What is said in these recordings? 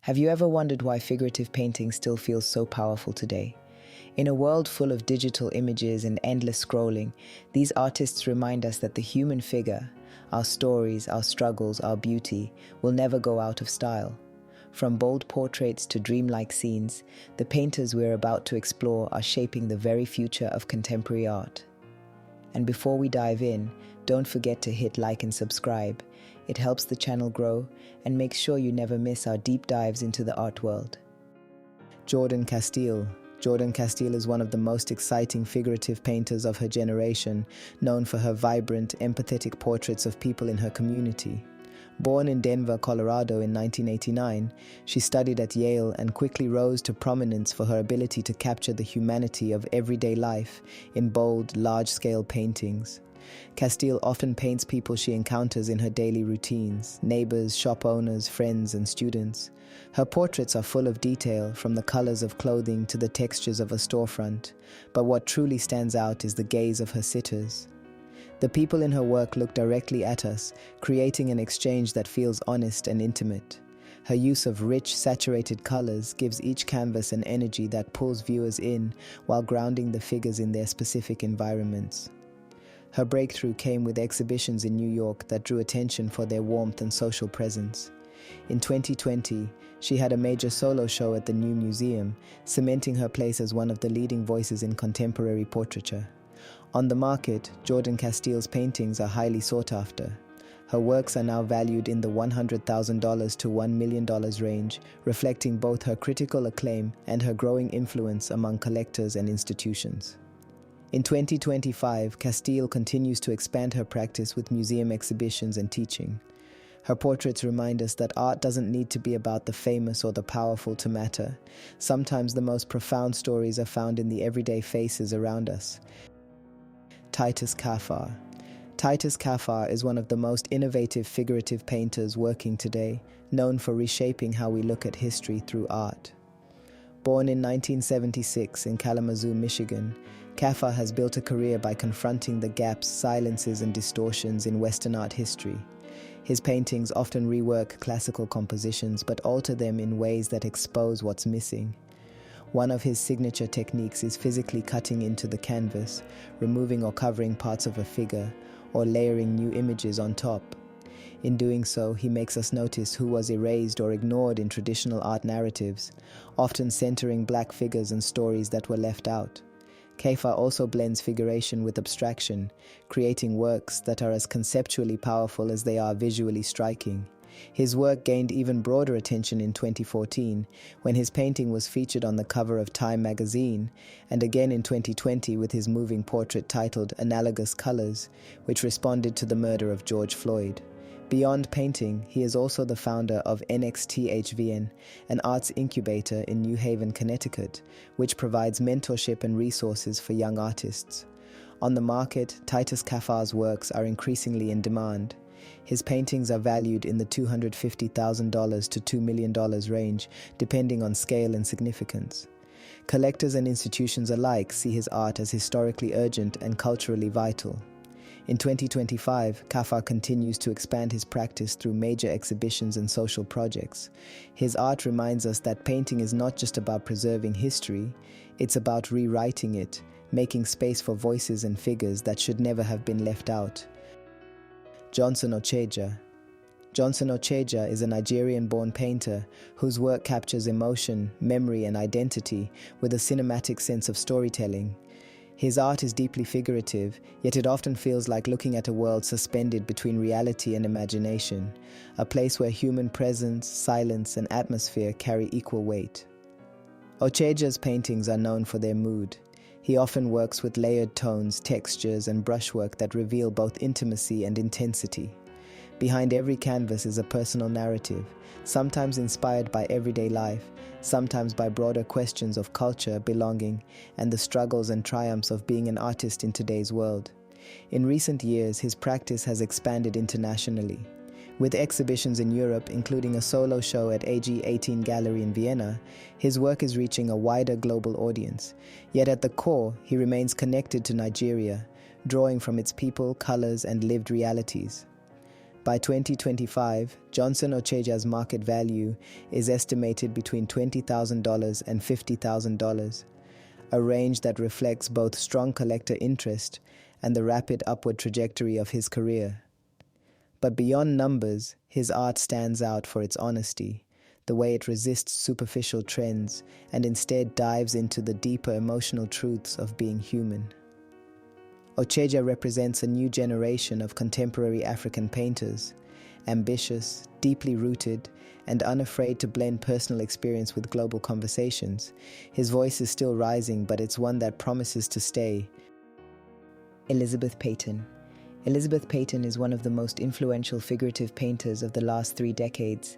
Have you ever wondered why figurative painting still feels so powerful today? In a world full of digital images and endless scrolling, these artists remind us that the human figure, our stories, our struggles, our beauty, will never go out of style. From bold portraits to dreamlike scenes, the painters we're about to explore are shaping the very future of contemporary art. And before we dive in, don't forget to hit like and subscribe. It helps the channel grow and makes sure you never miss our deep dives into the art world. Casteel. Casteel is one of the most exciting figurative painters of her generation, known for her vibrant, empathetic portraits of people in her community. Born in Denver, Colorado in 1989, she studied at Yale and quickly rose to prominence for her ability to capture the humanity of everyday life in bold, large-scale paintings. Casteel often paints people she encounters in her daily routines: neighbors, shop owners, friends, and students. Her portraits are full of detail, from the colors of clothing to the textures of a storefront, but what truly stands out is the gaze of her sitters. The people in her work look directly at us, creating an exchange that feels honest and intimate. Her use of rich, saturated colors gives each canvas an energy that pulls viewers in while grounding the figures in their specific environments. Her breakthrough came with exhibitions in New York that drew attention for their warmth and social presence. In 2020, she had a major solo show at the New Museum, cementing her place as one of the leading voices in contemporary portraiture. On the market, Casteel's paintings are highly sought after. Her works are now valued in the $100,000 to $1 million range, reflecting both her critical acclaim and her growing influence among collectors and institutions. In 2025, Casteel continues to expand her practice with museum exhibitions and teaching. Her portraits remind us that art doesn't need to be about the famous or the powerful to matter. Sometimes the most profound stories are found in the everyday faces around us. Titus Kaphar. Titus Kaphar is one of the most innovative figurative painters working today, known for reshaping how we look at history through art. Born in 1976 in Kalamazoo, Michigan, Kaphar has built a career by confronting the gaps, silences, and distortions in Western art history. His paintings often rework classical compositions but alter them in ways that expose what's missing. One of his signature techniques is physically cutting into the canvas, removing or covering parts of a figure, or layering new images on top. In doing so, he makes us notice who was erased or ignored in traditional art narratives, often centering black figures and stories that were left out. Kaphar also blends figuration with abstraction, creating works that are as conceptually powerful as they are visually striking. His work gained even broader attention in 2014, when his painting was featured on the cover of Time magazine, and again in 2020 with his moving portrait titled Analogous Colors, which responded to the murder of George Floyd. Beyond painting, he is also the founder of NXTHVN, an arts incubator in New Haven, Connecticut, which provides mentorship and resources for young artists. On the market, Titus Kaphar's works are increasingly in demand. His paintings are valued in the $250,000 to $2 million range, depending on scale and significance. Collectors and institutions alike see his art as historically urgent and culturally vital. In 2025, Kaphar continues to expand his practice through major exhibitions and social projects. His art reminds us that painting is not just about preserving history, it's about rewriting it, making space for voices and figures that should never have been left out. Ocheja. Ocheja is a Nigerian-born painter whose work captures emotion, memory, and identity with a cinematic sense of storytelling. His art is deeply figurative, yet it often feels like looking at a world suspended between reality and imagination, a place where human presence, silence, and atmosphere carry equal weight. Ocheja's paintings are known for their mood. He often works with layered tones, textures, and brushwork that reveal both intimacy and intensity. Behind every canvas is a personal narrative, sometimes inspired by everyday life, sometimes by broader questions of culture, belonging, and the struggles and triumphs of being an artist in today's world. In recent years, his practice has expanded internationally. With exhibitions in Europe, including a solo show at AG18 Gallery in Vienna, his work is reaching a wider global audience. Yet at the core, he remains connected to Nigeria, drawing from its people, colors, and lived realities. By 2025, Johnson Ocheja's market value is estimated between $20,000 and $50,000, a range that reflects both strong collector interest and the rapid upward trajectory of his career. But beyond numbers, his art stands out for its honesty, the way it resists superficial trends and instead dives into the deeper emotional truths of being human. Ocheja represents a new generation of contemporary African painters, ambitious, deeply rooted, and unafraid to blend personal experience with global conversations. His voice is still rising, but it's one that promises to stay. Elizabeth Peyton. Elizabeth Peyton is one of the most influential figurative painters of the last 3 decades.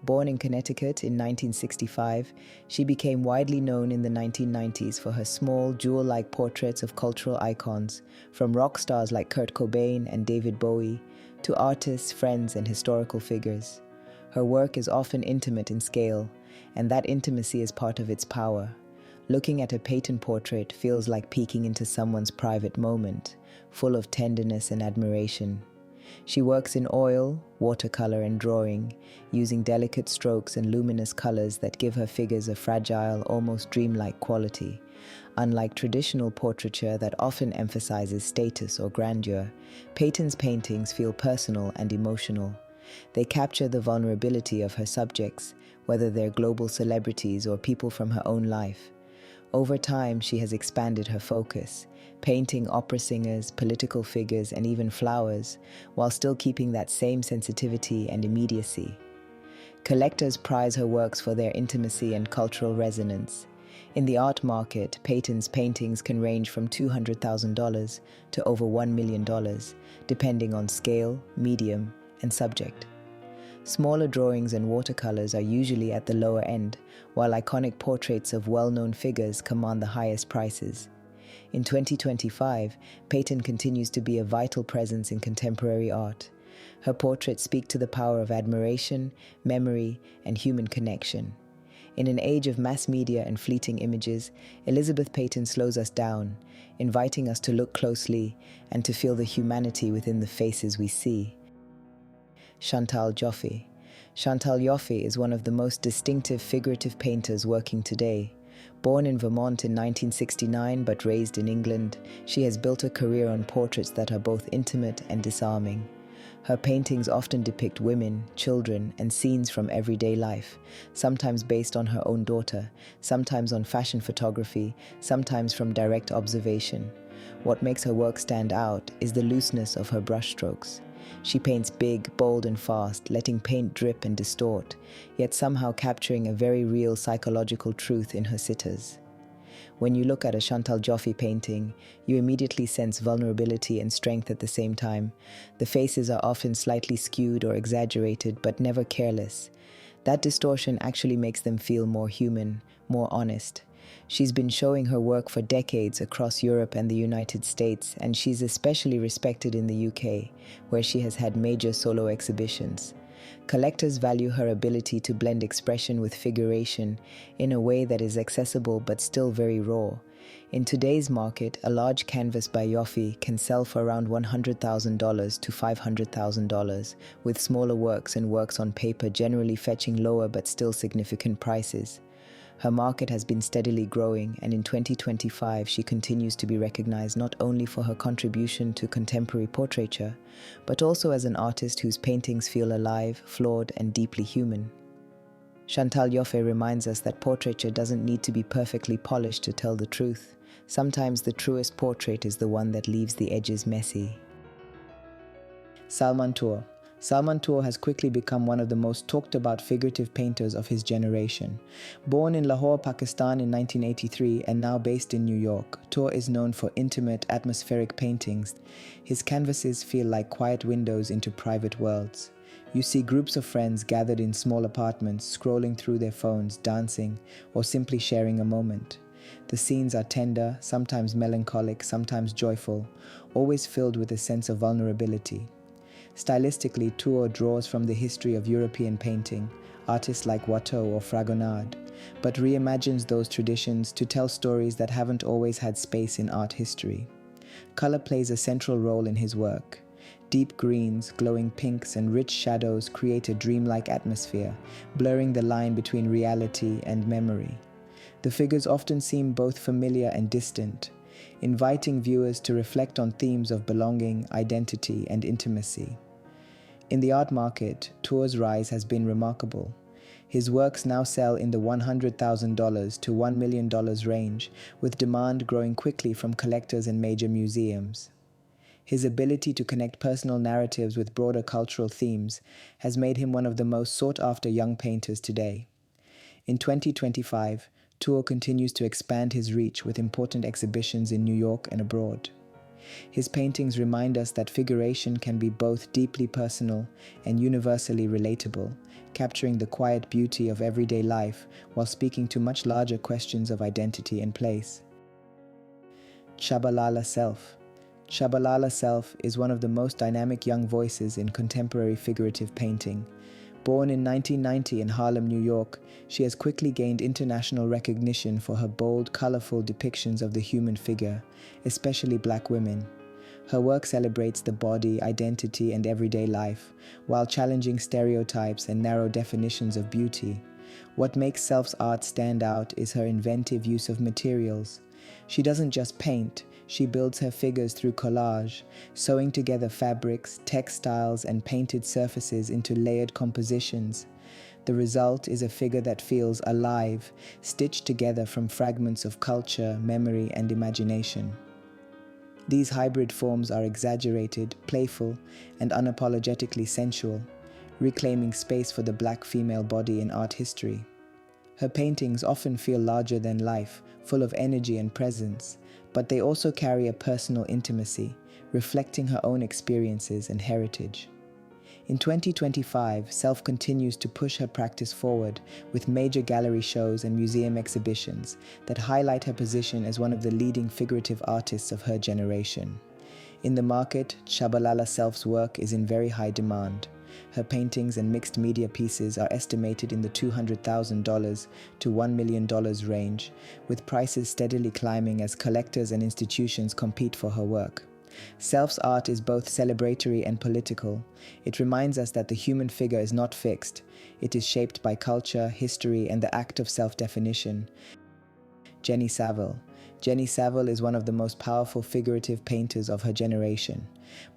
Born in Connecticut in 1965, she became widely known in the 1990s for her small, jewel-like portraits of cultural icons, from rock stars like Kurt Cobain and David Bowie, to artists, friends, and historical figures. Her work is often intimate in scale, and that intimacy is part of its power. Looking at a Peyton portrait feels like peeking into someone's private moment, full of tenderness and admiration. She works in oil, watercolor, and drawing, using delicate strokes and luminous colors that give her figures a fragile, almost dreamlike quality. Unlike traditional portraiture that often emphasizes status or grandeur, Peyton's paintings feel personal and emotional. They capture the vulnerability of her subjects, whether they're global celebrities or people from her own life. Over time, she has expanded her focus, painting opera singers, political figures, and even flowers, while still keeping that same sensitivity and immediacy. Collectors prize her works for their intimacy and cultural resonance. In the art market, Peyton's paintings can range from $200,000 to over $1 million, depending on scale, medium, and subject. Smaller drawings and watercolors are usually at the lower end, while iconic portraits of well-known figures command the highest prices. In 2025, Peyton continues to be a vital presence in contemporary art. Her portraits speak to the power of admiration, memory, and human connection. In an age of mass media and fleeting images, Elizabeth Peyton slows us down, inviting us to look closely and to feel the humanity within the faces we see. Chantal Joffe. Chantal Joffe is one of the most distinctive figurative painters working today. Born in Vermont in 1969 but raised in England, she has built a career on portraits that are both intimate and disarming. Her paintings often depict women, children, and scenes from everyday life, sometimes based on her own daughter, sometimes on fashion photography, sometimes from direct observation. What makes her work stand out is the looseness of her brushstrokes. She paints big, bold, and fast, letting paint drip and distort, yet somehow capturing a very real psychological truth in her sitters. When you look at a Chantal Joffe painting, you immediately sense vulnerability and strength at the same time. The faces are often slightly skewed or exaggerated, but never careless. That distortion actually makes them feel more human, more honest. She's been showing her work for decades across Europe and the United States, and she's especially respected in the UK, where she has had major solo exhibitions. Collectors value her ability to blend expression with figuration in a way that is accessible but still very raw. In today's market, a large canvas by Joffe can sell for around $100,000 to $500,000, with smaller works and works on paper generally fetching lower but still significant prices. Her market has been steadily growing, and in 2025 she continues to be recognized not only for her contribution to contemporary portraiture, but also as an artist whose paintings feel alive, flawed, and deeply human. Chantal Joffe reminds us that portraiture doesn't need to be perfectly polished to tell the truth. Sometimes the truest portrait is the one that leaves the edges messy. Salman Toor. Salman Toor has quickly become one of the most talked about figurative painters of his generation. Born in Lahore, Pakistan in 1983 and now based in New York, Toor is known for intimate, atmospheric paintings. His canvases feel like quiet windows into private worlds. You see groups of friends gathered in small apartments, scrolling through their phones, dancing, or simply sharing a moment. The scenes are tender, sometimes melancholic, sometimes joyful, always filled with a sense of vulnerability. Stylistically, Toor draws from the history of European painting, artists like Watteau or Fragonard, but reimagines those traditions to tell stories that haven't always had space in art history. Color plays a central role in his work. Deep greens, glowing pinks, and rich shadows create a dreamlike atmosphere, blurring the line between reality and memory. The figures often seem both familiar and distant, inviting viewers to reflect on themes of belonging, identity, and intimacy. In the art market, Toor's rise has been remarkable. His works now sell in the $100,000 to $1 million range, with demand growing quickly from collectors and major museums. His ability to connect personal narratives with broader cultural themes has made him one of the most sought-after young painters today. In 2025, Toor continues to expand his reach with important exhibitions in New York and abroad. His paintings remind us that figuration can be both deeply personal and universally relatable, capturing the quiet beauty of everyday life while speaking to much larger questions of identity and place. Tschabalala Self. Tschabalala Self is one of the most dynamic young voices in contemporary figurative painting. Born in 1990 in Harlem, New York, she has quickly gained international recognition for her bold, colorful depictions of the human figure, especially Black women. Her work celebrates the body, identity, and everyday life, while challenging stereotypes and narrow definitions of beauty. What makes Self's art stand out is her inventive use of materials. She doesn't just paint, she builds her figures through collage, sewing together fabrics, textiles, and painted surfaces into layered compositions. The result is a figure that feels alive, stitched together from fragments of culture, memory, and imagination. These hybrid forms are exaggerated, playful, and unapologetically sensual, reclaiming space for the Black female body in art history. Her paintings often feel larger than life, full of energy and presence, but they also carry a personal intimacy, reflecting her own experiences and heritage. In 2025, Self continues to push her practice forward with major gallery shows and museum exhibitions that highlight her position as one of the leading figurative artists of her generation. In the market, Tschabalala Self's work is in very high demand. Her paintings and mixed media pieces are estimated in the $200,000 to $1 million range, with prices steadily climbing as collectors and institutions compete for her work. Self's art is both celebratory and political. It reminds us that the human figure is not fixed. It is shaped by culture, history, and the act of self-definition. Jenny Saville. Jenny Saville is one of the most powerful figurative painters of her generation.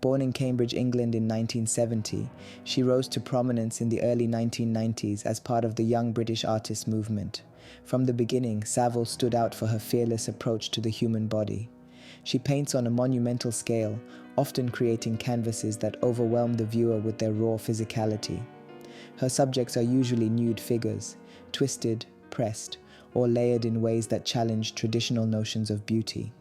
Born in Cambridge, England in 1970, she rose to prominence in the early 1990s as part of the young British artist movement. From the beginning, Saville stood out for her fearless approach to the human body. She paints on a monumental scale, often creating canvases that overwhelm the viewer with their raw physicality. Her subjects are usually nude figures, twisted, pressed, or layered in ways that challenge traditional notions of beauty.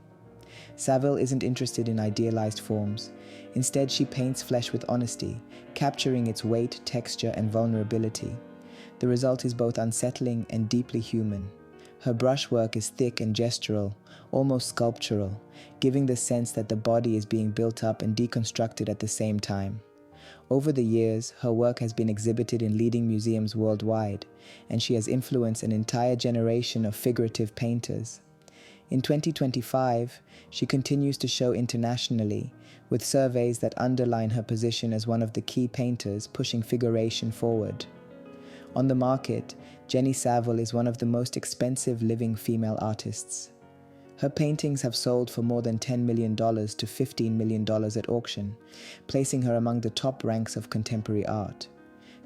Saville isn't interested in idealized forms. Instead, she paints flesh with honesty, capturing its weight, texture, and vulnerability. The result is both unsettling and deeply human. Her brushwork is thick and gestural, almost sculptural, giving the sense that the body is being built up and deconstructed at the same time. Over the years, her work has been exhibited in leading museums worldwide, and she has influenced an entire generation of figurative painters. In 2025, she continues to show internationally, with surveys that underline her position as one of the key painters pushing figuration forward. On the market, Jenny Saville is one of the most expensive living female artists. Her paintings have sold for more than $10 million to $15 million at auction, placing her among the top ranks of contemporary art.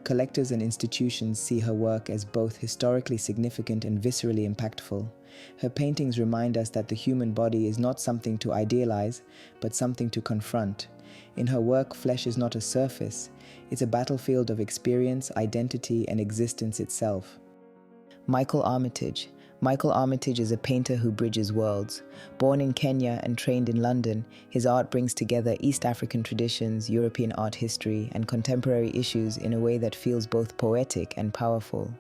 Collectors and institutions see her work as both historically significant and viscerally impactful. Her paintings remind us that the human body is not something to idealize, but something to confront. In her work, flesh is not a surface. It's a battlefield of experience, identity, and existence itself. Michael Armitage. Michael Armitage is a painter who bridges worlds. Born in Kenya and trained in London, his art brings together East African traditions, European art history, and contemporary issues in a way that feels both poetic and powerful.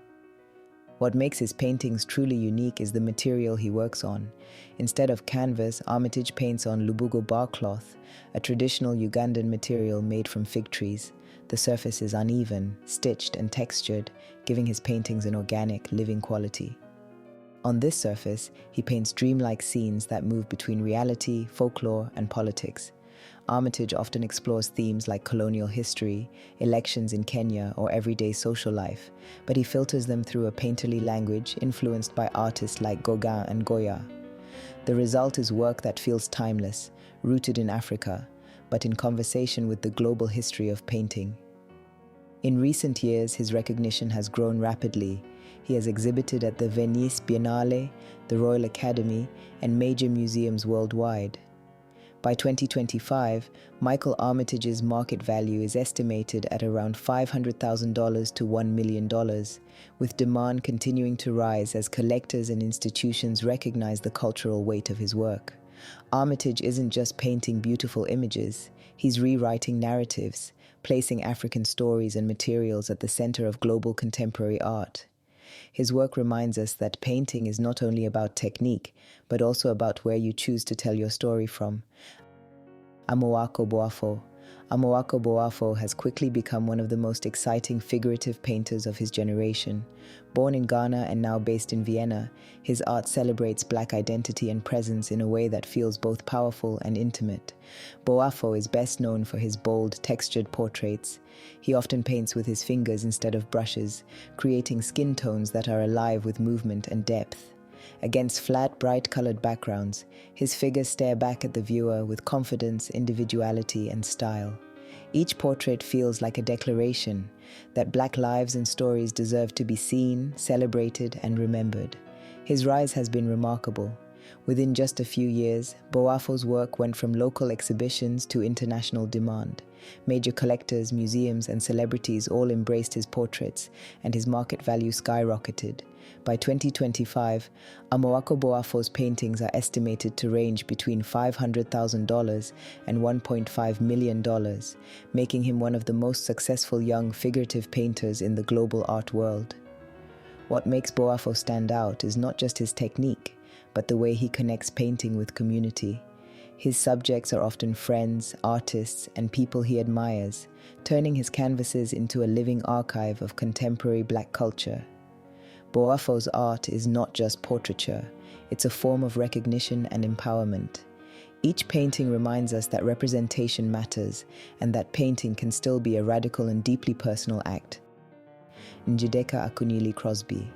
What makes his paintings truly unique is the material he works on. Instead of canvas, Armitage paints on lubugo bark cloth, a traditional Ugandan material made from fig trees. The surface is uneven, stitched, and textured, giving his paintings an organic, living quality. On this surface, he paints dreamlike scenes that move between reality, folklore, and politics. Armitage often explores themes like colonial history, elections in Kenya, or everyday social life, but he filters them through a painterly language influenced by artists like Gauguin and Goya. The result is work that feels timeless, rooted in Africa, but in conversation with the global history of painting. In recent years, his recognition has grown rapidly. He has exhibited at the Venice Biennale, the Royal Academy, and major museums worldwide. By 2025, Michael Armitage's market value is estimated at around $500,000 to $1 million, with demand continuing to rise as collectors and institutions recognize the cultural weight of his work. Armitage isn't just painting beautiful images, he's rewriting narratives, placing African stories and materials at the center of global contemporary art. His work reminds us that painting is not only about technique, but also about where you choose to tell your story from. Amoako Boafo. Amoako Boafo has quickly become one of the most exciting figurative painters of his generation. Born in Ghana and now based in Vienna, his art celebrates Black identity and presence in a way that feels both powerful and intimate. Boafo is best known for his bold, textured portraits. He often paints with his fingers instead of brushes, creating skin tones that are alive with movement and depth. Against flat, bright-colored backgrounds, his figures stare back at the viewer with confidence, individuality, and style. Each portrait feels like a declaration that Black lives and stories deserve to be seen, celebrated, and remembered. His rise has been remarkable. Within just a few years, Boafo's work went from local exhibitions to international demand. Major collectors, museums, and celebrities all embraced his portraits, and his market value skyrocketed. By 2025, Amoako Boafo's paintings are estimated to range between $500,000 and $1.5 million, making him one of the most successful young figurative painters in the global art world. What makes Boafo stand out is not just his technique, but the way he connects painting with community. His subjects are often friends, artists, and people he admires, turning his canvases into a living archive of contemporary Black culture. Boafo's art is not just portraiture, it's a form of recognition and empowerment. Each painting reminds us that representation matters and that painting can still be a radical and deeply personal act. Njideka Akunyili Crosby.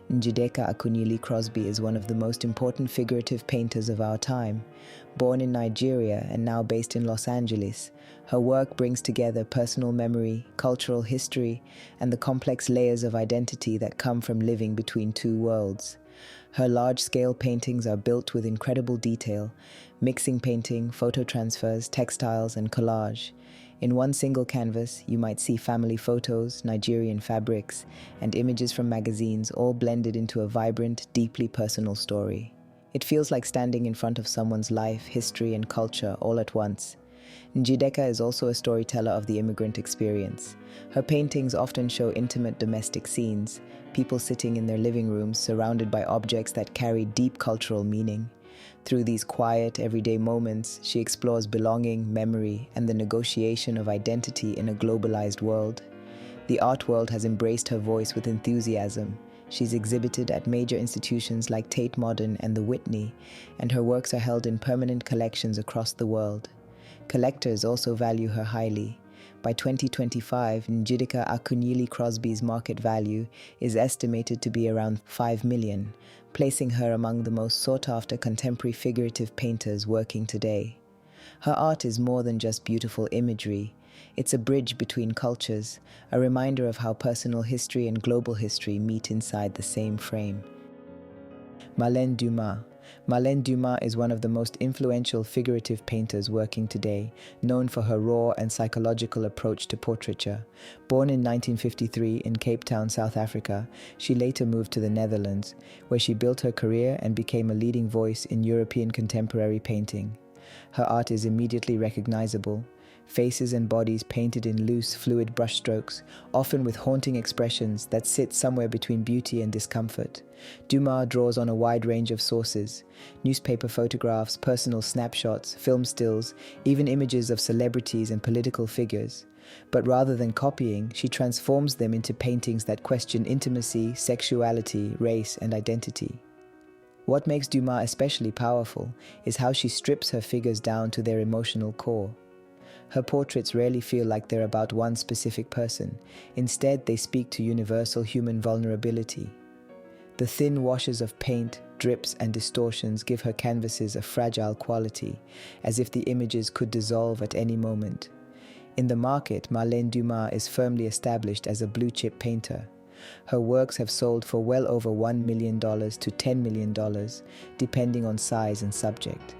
Njideka Akunyili Crosby is one of the most important figurative painters of our time. Born in Nigeria and now based in Los Angeles, her work brings together personal memory, cultural history, and the complex layers of identity that come from living between two worlds. Her large-scale paintings are built with incredible detail, mixing painting, photo transfers, textiles, and collage. In one single canvas, you might see family photos, Nigerian fabrics, and images from magazines all blended into a vibrant, deeply personal story. It feels like standing in front of someone's life, history, and culture all at once. Njideka is also a storyteller of the immigrant experience. Her paintings often show intimate domestic scenes, people sitting in their living rooms surrounded by objects that carry deep cultural meaning. Through these quiet, everyday moments, she explores belonging, memory, and the negotiation of identity in a globalized world. The art world has embraced her voice with enthusiasm. She's exhibited at major institutions like Tate Modern and the Whitney, and her works are held in permanent collections across the world. Collectors also value her highly. By 2025, Njideka Akunyili Crosby's market value is estimated to be around $5 million, placing her among the most sought-after contemporary figurative painters working today. Her art is more than just beautiful imagery. It's a bridge between cultures, a reminder of how personal history and global history meet inside the same frame. Marlene Dumas. Marlene Dumas is one of the most influential figurative painters working today, known for her raw and psychological approach to portraiture. Born in 1953 in Cape Town, South Africa, she later moved to the Netherlands, where she built her career and became a leading voice in European contemporary painting. Her art is immediately recognizable. Faces and bodies painted in loose, fluid brushstrokes, often with haunting expressions that sit somewhere between beauty and discomfort. Dumas draws on a wide range of sources: newspaper photographs, personal snapshots, film stills, even images of celebrities and political figures. But rather than copying, she transforms them into paintings that question intimacy, sexuality, race, and identity. What makes Dumas especially powerful is how she strips her figures down to their emotional core. Her portraits rarely feel like they're about one specific person. Instead, they speak to universal human vulnerability. The thin washes of paint, drips, and distortions give her canvases a fragile quality, as if the images could dissolve at any moment. In the market, Marlene Dumas is firmly established as a blue-chip painter. Her works have sold for well over $1 million to $10 million, depending on size and subject.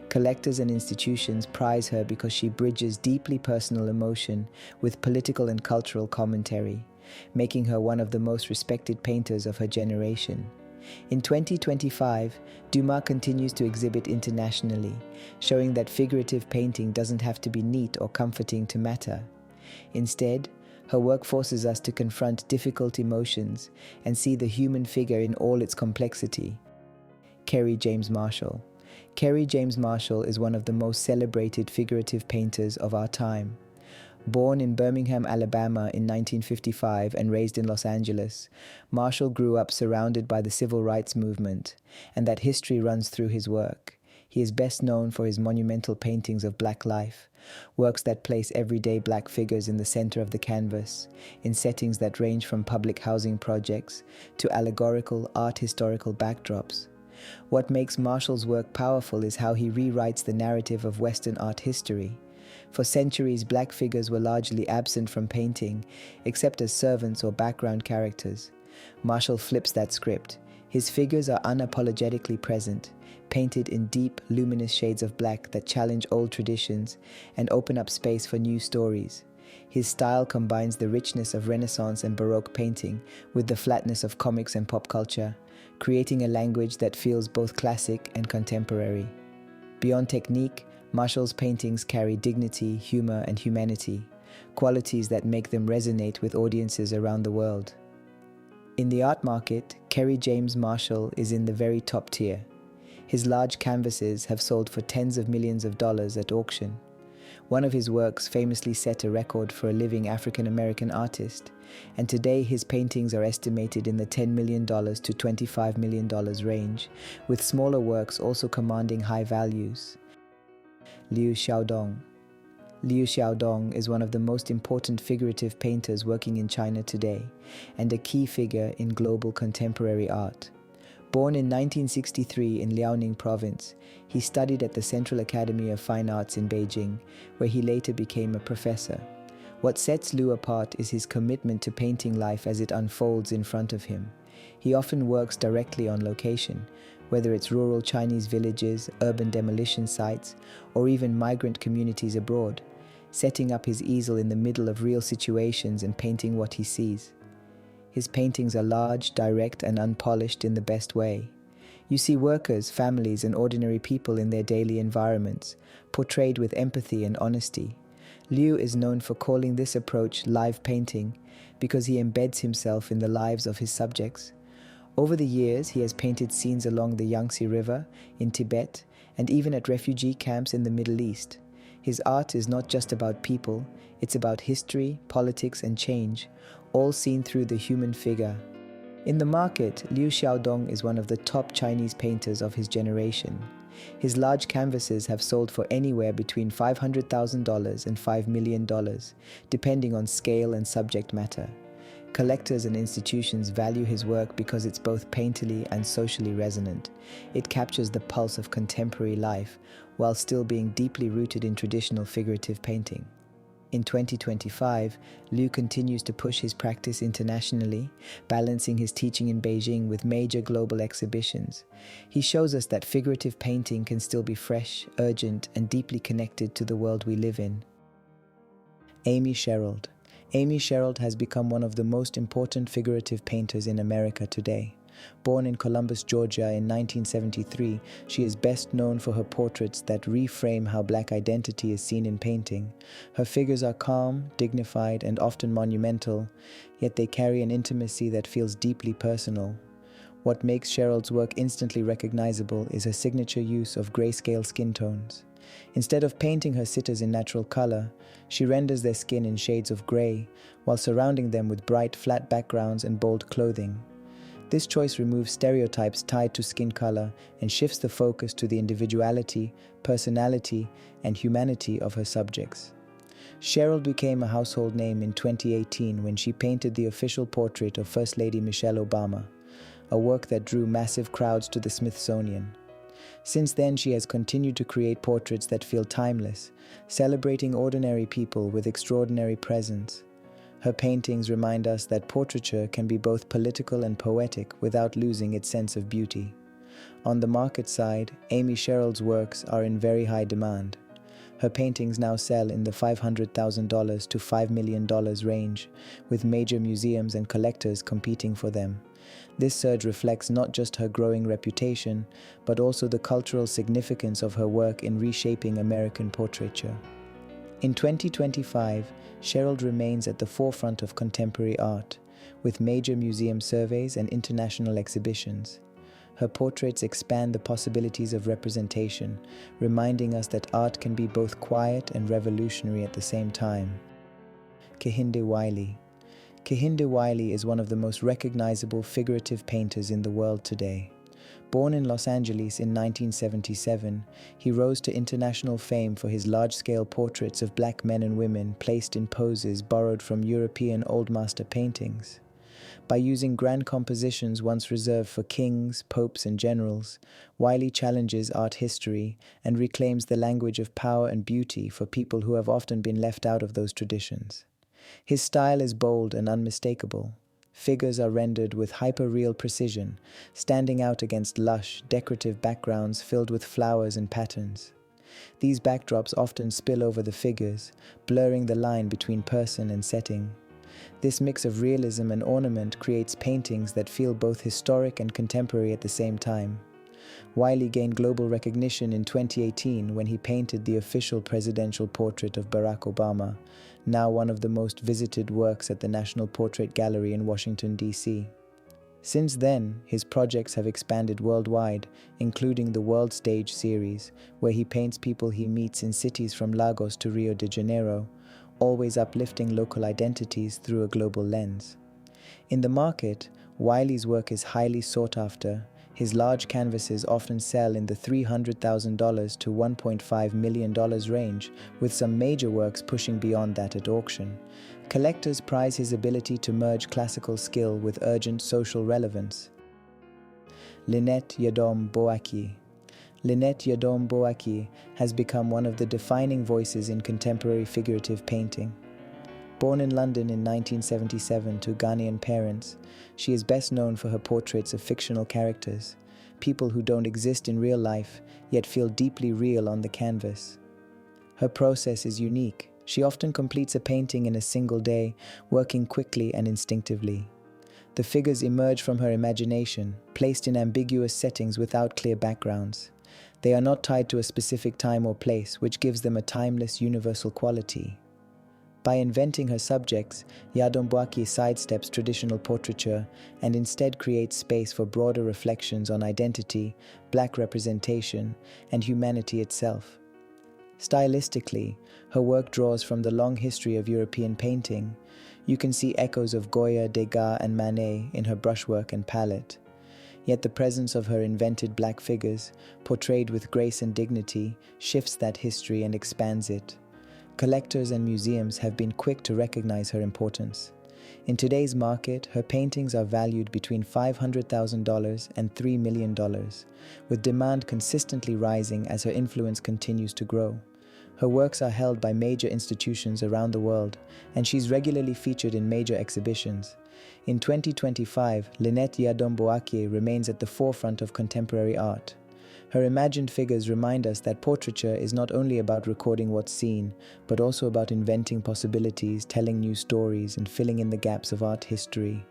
Collectors and institutions prize her because she bridges deeply personal emotion with political and cultural commentary, making her one of the most respected painters of her generation. In 2025, Dumas continues to exhibit internationally, showing that figurative painting doesn't have to be neat or comforting to matter. Instead, her work forces us to confront difficult emotions and see the human figure in all its complexity. Kerry James Marshall. Kerry James Marshall is one of the most celebrated figurative painters of our time. Born in Birmingham, Alabama in 1955 and raised in Los Angeles, Marshall grew up surrounded by the civil rights movement, and that history runs through his work. He is best known for his monumental paintings of black life, works that place everyday black figures in the center of the canvas, in settings that range from public housing projects to allegorical art historical backdrops. What makes Marshall's work powerful is how he rewrites the narrative of Western art history. For centuries, black figures were largely absent from painting, except as servants or background characters. Marshall flips that script. His figures are unapologetically present, painted in deep, luminous shades of black that challenge old traditions and open up space for new stories. His style combines the richness of Renaissance and Baroque painting with the flatness of comics and pop culture, creating a language that feels both classic and contemporary. Beyond technique, Marshall's paintings carry dignity, humor, and humanity, qualities that make them resonate with audiences around the world. In the art market, Kerry James Marshall is in the very top tier. His large canvases have sold for tens of millions of dollars at auction. One of his works famously set a record for a living African-American artist, and today his paintings are estimated in the $10 million to $25 million range, with smaller works also commanding high values. Liu Xiaodong. Liu Xiaodong is one of the most important figurative painters working in China today, and a key figure in global contemporary art. Born in 1963 in Liaoning Province, he studied at the Central Academy of Fine Arts in Beijing, where he later became a professor. What sets Liu apart is his commitment to painting life as it unfolds in front of him. He often works directly on location, whether it's rural Chinese villages, urban demolition sites, or even migrant communities abroad, setting up his easel in the middle of real situations and painting what he sees. His paintings are large, direct, and unpolished in the best way. You see workers, families, and ordinary people in their daily environments, portrayed with empathy and honesty. Liu is known for calling this approach live painting because he embeds himself in the lives of his subjects. Over the years, he has painted scenes along the Yangtze River, in Tibet, and even at refugee camps in the Middle East. His art is not just about people, it's about history, politics, and change, all seen through the human figure. In the market, Liu Xiaodong is one of the top Chinese painters of his generation. His large canvases have sold for anywhere between $500,000 and $5 million, depending on scale and subject matter. Collectors and institutions value his work because it's both painterly and socially resonant. It captures the pulse of contemporary life, while still being deeply rooted in traditional figurative painting. In 2025, Liu continues to push his practice internationally, balancing his teaching in Beijing with major global exhibitions. He shows us that figurative painting can still be fresh, urgent, and deeply connected to the world we live in. Amy Sherald. Amy Sherald has become one of the most important figurative painters in America today. Born in Columbus, Georgia in 1973, she is best known for her portraits that reframe how Black identity is seen in painting. Her figures are calm, dignified, and often monumental, yet they carry an intimacy that feels deeply personal. What makes Sherald's work instantly recognizable is her signature use of grayscale skin tones. Instead of painting her sitters in natural color, she renders their skin in shades of gray, while surrounding them with bright, flat backgrounds and bold clothing. This choice removes stereotypes tied to skin color and shifts the focus to the individuality, personality, and humanity of her subjects. Sherald became a household name in 2018 when she painted the official portrait of First Lady Michelle Obama, a work that drew massive crowds to the Smithsonian. Since then, she has continued to create portraits that feel timeless, celebrating ordinary people with extraordinary presence. Her paintings remind us that portraiture can be both political and poetic without losing its sense of beauty. On the market side, Amy Sherald's works are in very high demand. Her paintings now sell in the $500,000 to $5 million range, with major museums and collectors competing for them. This surge reflects not just her growing reputation, but also the cultural significance of her work in reshaping American portraiture. In 2025, Sherald remains at the forefront of contemporary art, with major museum surveys and international exhibitions. Her portraits expand the possibilities of representation, reminding us that art can be both quiet and revolutionary at the same time. Kehinde Wiley. Kehinde Wiley is one of the most recognizable figurative painters in the world today. Born in Los Angeles in 1977, he rose to international fame for his large-scale portraits of black men and women placed in poses borrowed from European Old Master paintings. By using grand compositions once reserved for kings, popes, and generals, Wiley challenges art history and reclaims the language of power and beauty for people who have often been left out of those traditions. His style is bold and unmistakable. Figures are rendered with hyper-real precision, standing out against lush, decorative backgrounds filled with flowers and patterns. These backdrops often spill over the figures, blurring the line between person and setting. This mix of realism and ornament creates paintings that feel both historic and contemporary at the same time. Wiley gained global recognition in 2018 when he painted the official presidential portrait of Barack Obama, now one of the most visited works at the National Portrait Gallery in Washington, D.C. Since then, his projects have expanded worldwide, including the World Stage series, where he paints people he meets in cities from Lagos to Rio de Janeiro, always uplifting local identities through a global lens. In the market, Wiley's work is highly sought after. His large canvases often sell in the $300,000 to $1.5 million range, with some major works pushing beyond that at auction. Collectors prize his ability to merge classical skill with urgent social relevance. Lynette Yiadom-Boakye. Lynette Yiadom-Boakye has become one of the defining voices in contemporary figurative painting. Born in London in 1977 to Ghanaian parents, she is best known for her portraits of fictional characters, people who don't exist in real life, yet feel deeply real on the canvas. Her process is unique. She often completes a painting in a single day, working quickly and instinctively. The figures emerge from her imagination, placed in ambiguous settings without clear backgrounds. They are not tied to a specific time or place, which gives them a timeless, universal quality. By inventing her subjects, Yiadom-Boakye sidesteps traditional portraiture and instead creates space for broader reflections on identity, black representation, and humanity itself. Stylistically, her work draws from the long history of European painting. You can see echoes of Goya, Degas, and Manet in her brushwork and palette. Yet the presence of her invented black figures, portrayed with grace and dignity, shifts that history and expands it. Collectors and museums have been quick to recognize her importance. In today's market, her paintings are valued between $500,000 and $3 million, with demand consistently rising as her influence continues to grow. Her works are held by major institutions around the world, and she's regularly featured in major exhibitions. In 2025, Lynette Yiadom-Boakye remains at the forefront of contemporary art. Her imagined figures remind us that portraiture is not only about recording what's seen, but also about inventing possibilities, telling new stories, and filling in the gaps of art history.